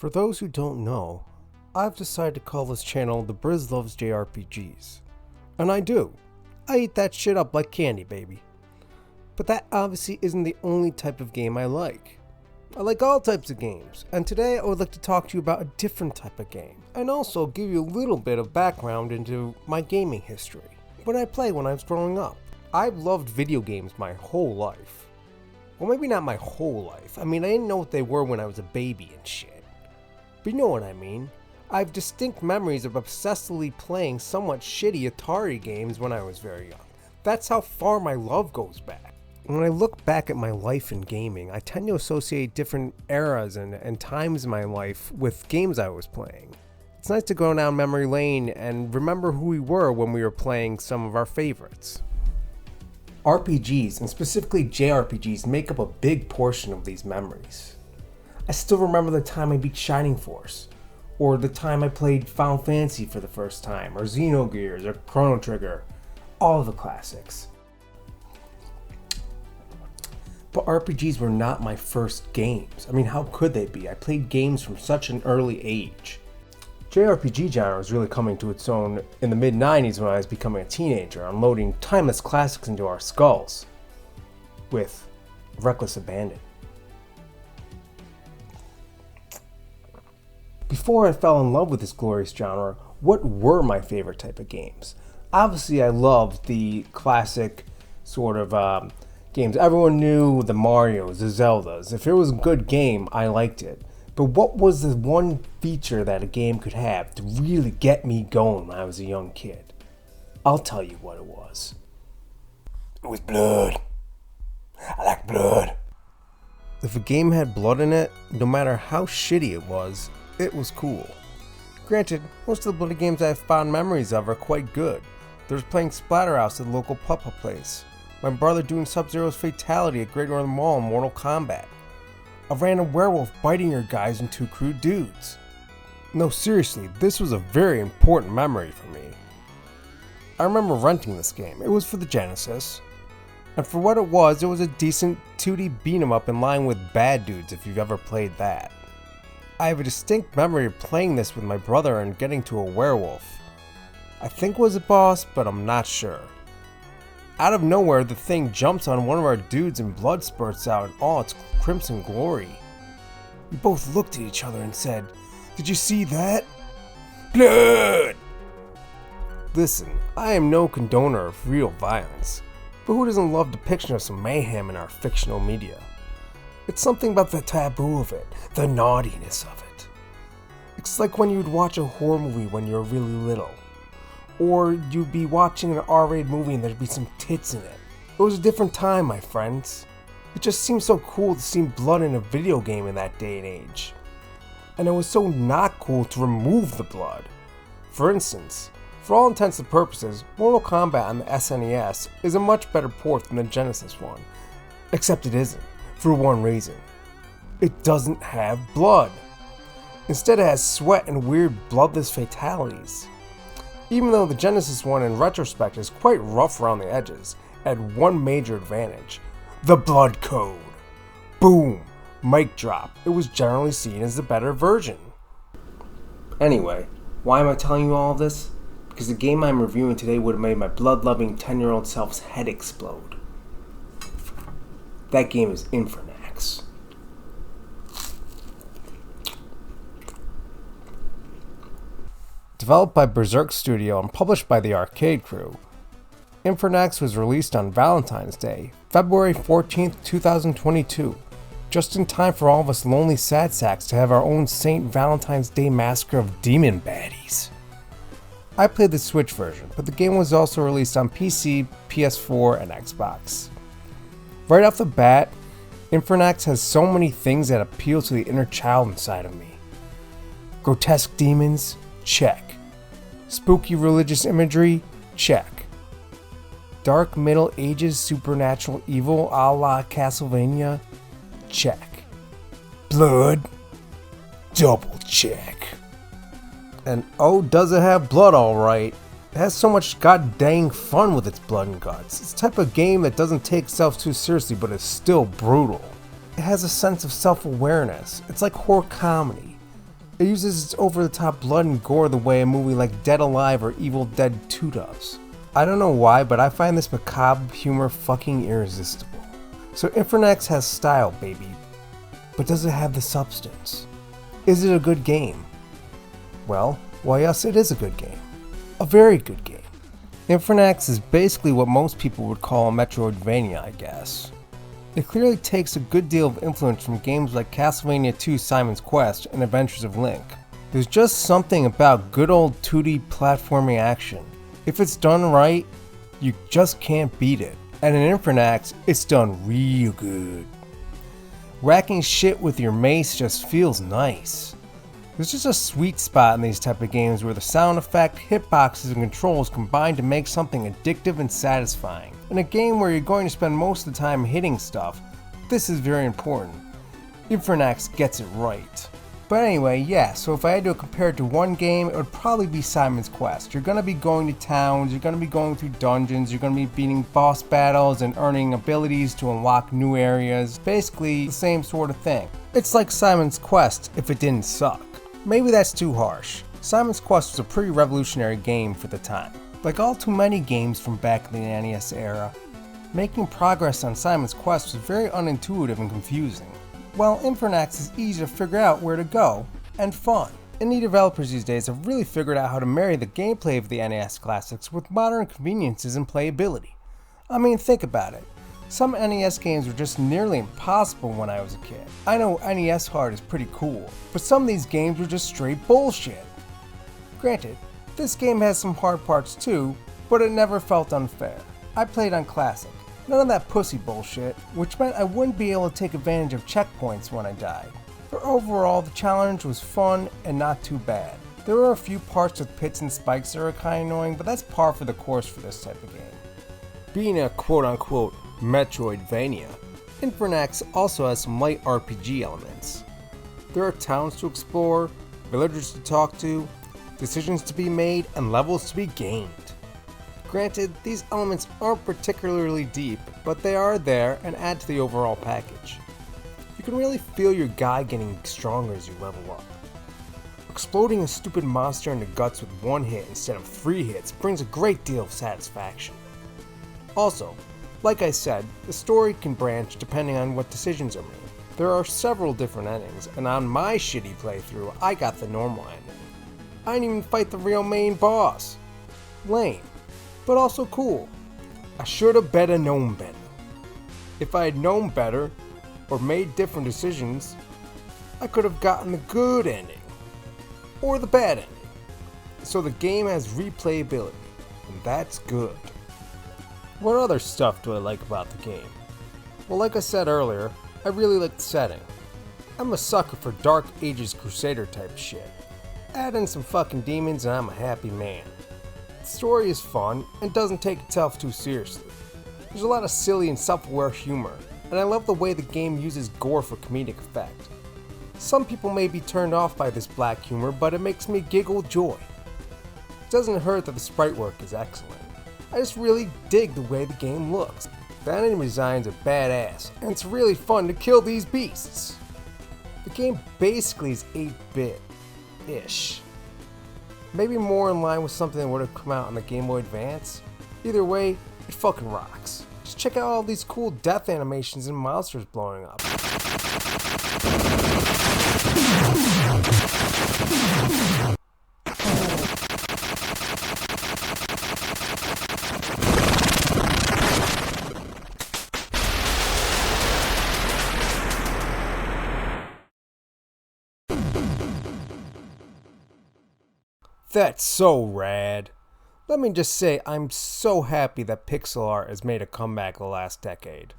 For those who don't know, I've decided to call this channel The Briz Loves JRPGs. And I do. I eat that shit up like candy, baby. But that obviously isn't the only type of game I like. I like all types of games, and today I would like to talk to you about a different type of game, and also give you a little bit of background into my gaming history. What I played when I was growing up. I've loved video games my whole life. Well, maybe not my whole life. I mean, I didn't know what they were when I was a baby and shit. But you know what I mean. I have distinct memories of obsessively playing somewhat shitty Atari games when I was very young. That's how far my love goes back. When I look back at my life in gaming, I tend to associate different eras and times in my life with games I was playing. It's nice to go down memory lane and remember who we were when we were playing some of our favorites. RPGs, and specifically JRPGs, make up a big portion of these memories. I still remember the time I beat Shining Force, or the time I played Final Fantasy for the first time, or Xenogears, or Chrono Trigger, all of the classics. But RPGs were not my first games. I mean, how could they be? I played games from such an early age. JRPG genre was really coming to its own in the mid-90s when I was becoming a teenager, unloading timeless classics into our skulls with reckless abandon. Before I fell in love with this glorious genre, what were my favorite type of games? Obviously, I loved the classic sort of games. Everyone knew the Marios, the Zeldas. If it was a good game, I liked it. But what was the one feature that a game could have to really get me going when I was a young kid? I'll tell you what it was. It was blood. I like blood. If a game had blood in it, no matter how shitty it was cool. Granted, most of the bloody games I have fond memories of are quite good. There's playing Splatterhouse at the local putt-putt place. My brother doing Sub-Zero's fatality at Great Northern Mall in Mortal Kombat. A random werewolf biting your guys and two crude dudes. No, seriously, this was a very important memory for me. I remember renting this game. It was for the Genesis. And for what it was a decent 2D beat-em-up in line with Bad Dudes if you've ever played that. I have a distinct memory of playing this with my brother and getting to a werewolf. I think it was a boss, but I'm not sure. Out of nowhere, the thing jumps on one of our dudes and blood spurts out in all its crimson glory. We both looked at each other and said, "Did you see that? Blood!" Listen, I am no condoner of real violence, but who doesn't love depiction of some mayhem in our fictional media? It's something about the taboo of it, the naughtiness of it. It's like when you'd watch a horror movie when you were really little. Or you'd be watching an R-rated movie and there'd be some tits in it. It was a different time, my friends. It just seemed so cool to see blood in a video game in that day and age. And it was so not cool to remove the blood. For instance, for all intents and purposes, Mortal Kombat on the SNES is a much better port than the Genesis one. Except it isn't, for one reason. It doesn't have blood. Instead it has sweat and weird bloodless fatalities. Even though the Genesis one in retrospect is quite rough around the edges, it had one major advantage. The blood code. Boom. Mic drop. It was generally seen as the better version. Anyway, why am I telling you all of this? Because the game I'm reviewing today would have made my blood-loving 10-year-old self's head explode. That game is Infernax. Developed by Berserk Studio and published by the Arcade Crew, Infernax was released on Valentine's Day, February 14th, 2022, just in time for all of us lonely sad sacks to have our own St. Valentine's Day massacre of demon baddies. I played the Switch version, but the game was also released on PC, PS4, and Xbox. Right off the bat, Infernax has so many things that appeal to the inner child inside of me. Grotesque demons? Check. Spooky religious imagery? Check. Dark Middle Ages supernatural evil a la Castlevania? Check. Blood? Double check. And oh, does it have blood alright. It has so much god dang fun with its blood and guts. It's the type of game that doesn't take itself too seriously but is still brutal. It has a sense of self-awareness. It's like horror comedy. It uses its over-the-top blood and gore the way a movie like Dead Alive or Evil Dead 2 does. I don't know why, but I find this macabre humor fucking irresistible. So Infernax has style, baby. But does it have the substance? Is it a good game? Well, why yes, it is a good game. A very good game. Infernax is basically what most people would call a Metroidvania, I guess. It clearly takes a good deal of influence from games like Castlevania II Simon's Quest and Adventures of Link. There's just something about good old 2D platforming action. If it's done right, you just can't beat it. And in Infernax, it's done real good. Racking shit with your mace just feels nice. There's just a sweet spot in these type of games where the sound effect, hitboxes, and controls combine to make something addictive and satisfying. In a game where you're going to spend most of the time hitting stuff, this is very important. Infernax gets it right. But anyway, yeah, so if I had to compare it to one game, it would probably be Simon's Quest. You're going to be going to towns, you're going to be going through dungeons, you're going to be beating boss battles and earning abilities to unlock new areas. Basically, the same sort of thing. It's like Simon's Quest if it didn't suck. Maybe that's too harsh. Simon's Quest was a pretty revolutionary game for the time. Like all too many games from back in the NES era, making progress on Simon's Quest was very unintuitive and confusing. While Infernax is easy to figure out where to go, and fun. Indie developers these days have really figured out how to marry the gameplay of the NES classics with modern conveniences and playability. I mean, think about it. Some NES games were just nearly impossible when I was a kid. I know NES hard is pretty cool, but some of these games were just straight bullshit. Granted, this game has some hard parts too, but it never felt unfair. I played on Classic. None of that pussy bullshit, which meant I wouldn't be able to take advantage of checkpoints when I died. But overall, the challenge was fun and not too bad. There were a few parts with pits and spikes that were kinda annoying, but that's par for the course for this type of game. Being a quote-unquote Metroidvania, Infernax also has some light RPG elements. There are towns to explore, villagers to talk to, decisions to be made, and levels to be gained. Granted, these elements aren't particularly deep, but they are there and add to the overall package. You can really feel your guy getting stronger as you level up. Exploding a stupid monster in the guts with one hit instead of 3 hits brings a great deal of satisfaction. Also, like I said, the story can branch depending on what decisions are made. There are several different endings, and on my shitty playthrough, I got the normal ending. I didn't even fight the real main boss. Lame, but also cool. I shoulda better known better. If I had known better, or made different decisions, I could have gotten the good ending, or the bad ending. So the game has replayability, and that's good. What other stuff do I like about the game? Well, like I said earlier, I really like the setting. I'm a sucker for Dark Ages Crusader type shit. Add in some fucking demons and I'm a happy man. The story is fun and doesn't take itself too seriously. There's a lot of silly and self-aware humor, and I love the way the game uses gore for comedic effect. Some people may be turned off by this black humor, but it makes me giggle with joy. It doesn't hurt that the sprite work is excellent. I just really dig the way the game looks. The enemy designs are badass, and it's really fun to kill these beasts. The game basically is 8-bit-ish. Maybe more in line with something that would have come out on the Game Boy Advance. Either way, it fucking rocks. Just check out all these cool death animations and monsters blowing up. That's so rad. Let me just say I'm so happy that pixel art has made a comeback the last decade.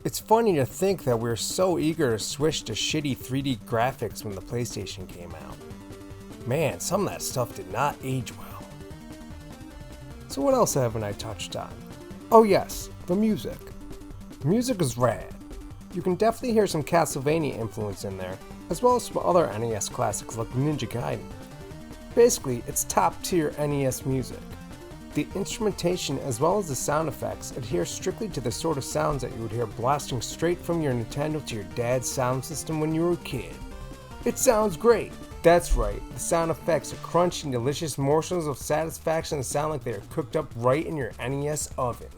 It's funny to think that we were so eager to switch to shitty 3D graphics when the PlayStation came out. Man, some of that stuff did not age well. So what else haven't I touched on? Oh yes, the music. The music is rad. You can definitely hear some Castlevania influence in there, as well as some other NES classics like Ninja Gaiden. Basically, it's top tier NES music. The instrumentation as well as the sound effects adhere strictly to the sort of sounds that you would hear blasting straight from your Nintendo to your dad's sound system when you were a kid. It sounds great, That's right, the sound effects are crunchy, delicious morsels of satisfaction that sound like they are cooked up right in your NES oven.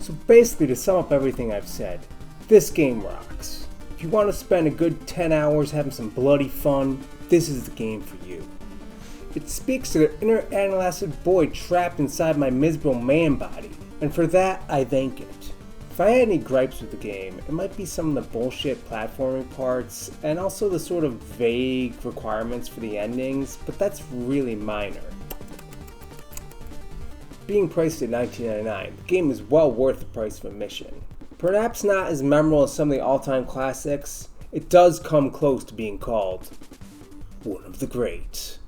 So basically, to sum up everything I've said, this game rocks. If you want to spend a good 10 hours having some bloody fun, this is the game for you. It speaks to the inner adolescent boy trapped inside my miserable man body, and for that, I thank it. If I had any gripes with the game, it might be some of the bullshit platforming parts, and also the sort of vague requirements for the endings, but that's really minor. Being priced at $19.99, the game is well worth the price of admission. Perhaps not as memorable as some of the all-time classics, it does come close to being called one of the greats.